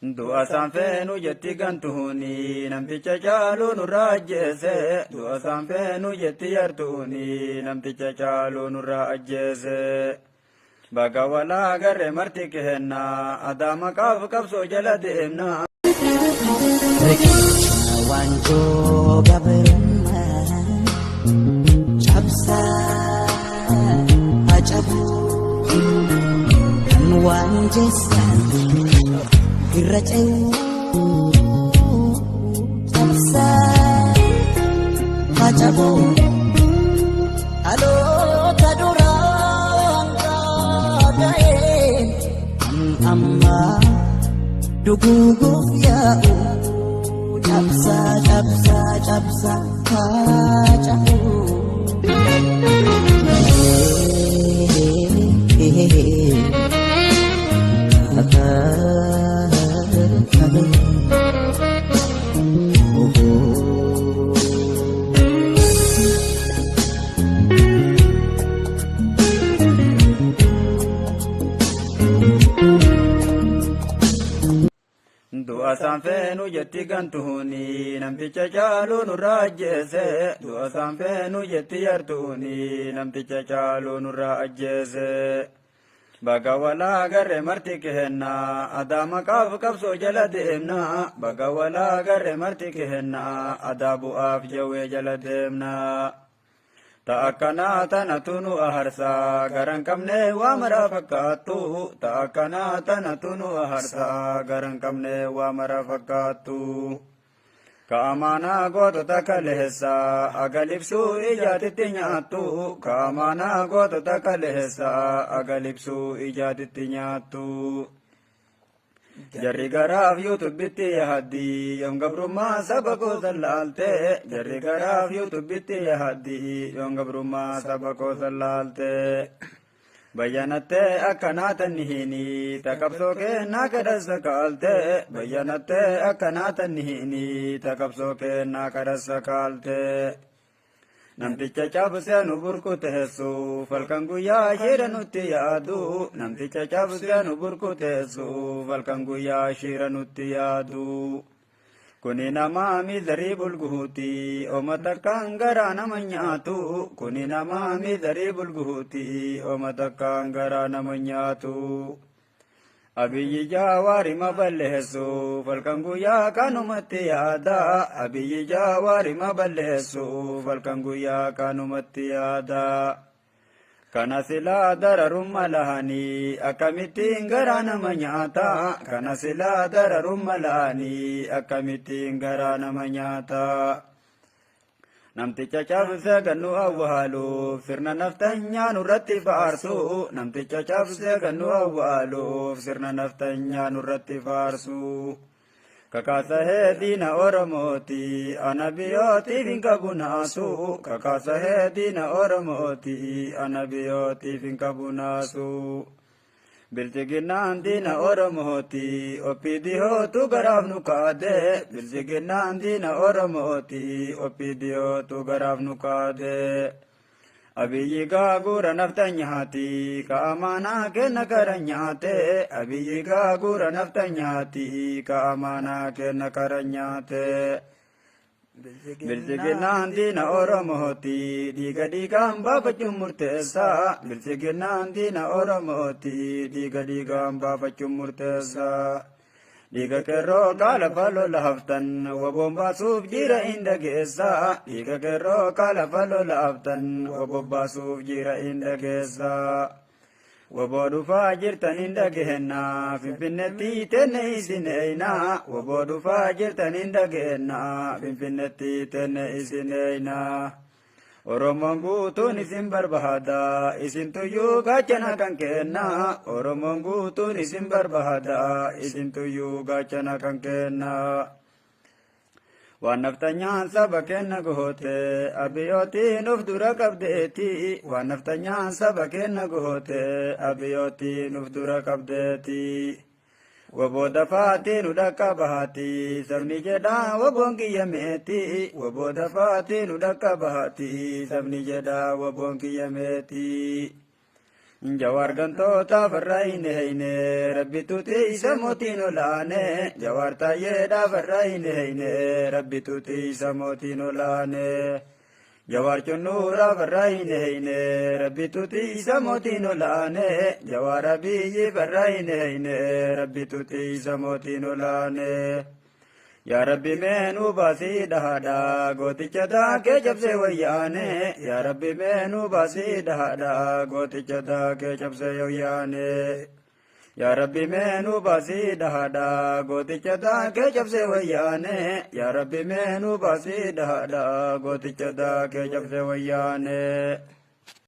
du'a saanfeenu jetti gantuuni namticha caaluu nurraa ajjeese du'a saanfeenu jetti yartuuni namticha caaluu nurraa ajjeese baga walaa garre marti kenna adaama qaaf qabsoo jala deemna. Wanjoo gabrummaa cabsaa ajabuu kan waan jeessan irra ce'uu cabsaa ajabuu dhaloota duraan kaaga'een kan ammaa duguuguuf yaa'u. Cabsa, cabsa, cabsa, kacahu. du'a saanfeenu jetti gantuuni namticha caaluu nurraa ajjeese du'a saanfeenu jetti yartuuni namticha caaluu nurraa ajjeese baga walaa garre marti kenna adaama qaaf qabsoo jala deemna baga walaa garre marti kenna adaa bu'aaf jawwee jala deemna ta'akkanaa tanatu nu aharsaa garan qabne waa mara fakkaattu ta'akkanaa tanatu nu aharsaa garan qabne waa mara fakkaattu ka amaanaa gootota kaleessaa agalibsuu ijaatitti nyaattu ka amaanaa gootota kaleessaa agalibsuu ijaatitti nyaattu jarri garaaf yuutubbitti yahaddii yoon gabrummaa saba koosan laalte jarri garaaf yuutubbitti yahaddii yoon gabrummaa saba koosan laalte bayyanattee akkanaatan hini taqabsoo keennaa kadhassa kaalte bayyanattee akkanaatan hini taqabsoo keennaa kadhassa kaalte namticha cabsee nu burkuteessu falkan guyyaa shiira nutti yaadu namticha cabsee nu burkuteessu falkan guyyaa shiira nutti yaadu kuni namaa mizarii bulguuti oma takkaan garaa nama nyaatu kuni namaa mizarii bulguuti oma takkaan garaa nama nyaatu abiyyi jaawaari ma balleessu falkan guyyaa kanumatti yaada abiyyi jaawaari ma balleessu falkan guyyaa kanumatti yaada kana silaa dararumma lahanii akkamittiin garaa nama nyaata kana silaa dararumma lahanii akkamittiin garaa nama nyaata namticha cabsee gannu awwaaluuf sirna naftanyaa nurratti faarsu namticha cabsee gannu awwaaluuf sirna naftanyaa nurratti faarsu kakaasahee diina oromooti anabiyootiif hin qabunaasu kakaasahee diina oromooti anabiyootiif hin qabunaasu bilchiginnaan diina oromooti oppidiyootu garaaf nu kaade bilchiginnaan diina oromooti oppidiyootu garaaf nu kaade abiyyi gaagura nafta nyaati ka amaanaa kenna kara nyaate abiyyi gaagura nafta nyaati ka amaanaa kenna kara nyaate bilchiginnaan diina oromooti dhiiga dhiigaan baafachuun murteessa bilchiginnaan diina oromooti dhiiga dhiigaan baafachuun murteessa dhiiga qeerroo qaala faloo laaftan waboon baasuuf jira hin dhageessa dhiiga qeerroo qaala faloo laaftan waboon baasuuf jira hin dhageessa waboo dhufaa jirtan hin dhageenna finfinnetti tenne isin eeyna waboo dhufaa jirtan hin dhageenna finfinnetti tenne isin eeyna oromoon guutuun isin barbaada isin tuyyuu gaachana kan kenna oromoon guutuun isin barbaada isin tuyyuu gaachana kan kenna waan naftanyaan saba kenna goote abiyootiin uf dura qabdeeti waan naftanyaan saba kenna goote abiyootiin uf dura qabdeeti wabooda faatiin udhakka bahati sabni jedhaa waboon kiyyameeti wabooda faatiin udhakka bahati sabni jedhaa waboon kiyyameeti Jawaar gantoota farra hin heyne rabbituuti isa mootiin olaane jawaar taayyeedha farra hin heyne rabbituuti isa mootiin olaane jawaar cunnuura farra hin heyne rabbituuti isa mootiin olaane jawaar abiyyi farra hin heyne rabbituuti isa mootiin olaane yaa rabbi meenuu baasii dhahaadha gooticha taakee cabsee wayyaane yaa rabbi meenuu baasii dhahaadha gooticha taakee cabsee wayyaane yaa rabbi meenuu baasii dhahaadha gooticha taakee cabsee wayyaane yaa rabbi meenuu baasii dhahaadha gooticha taakee cabsee wayyaane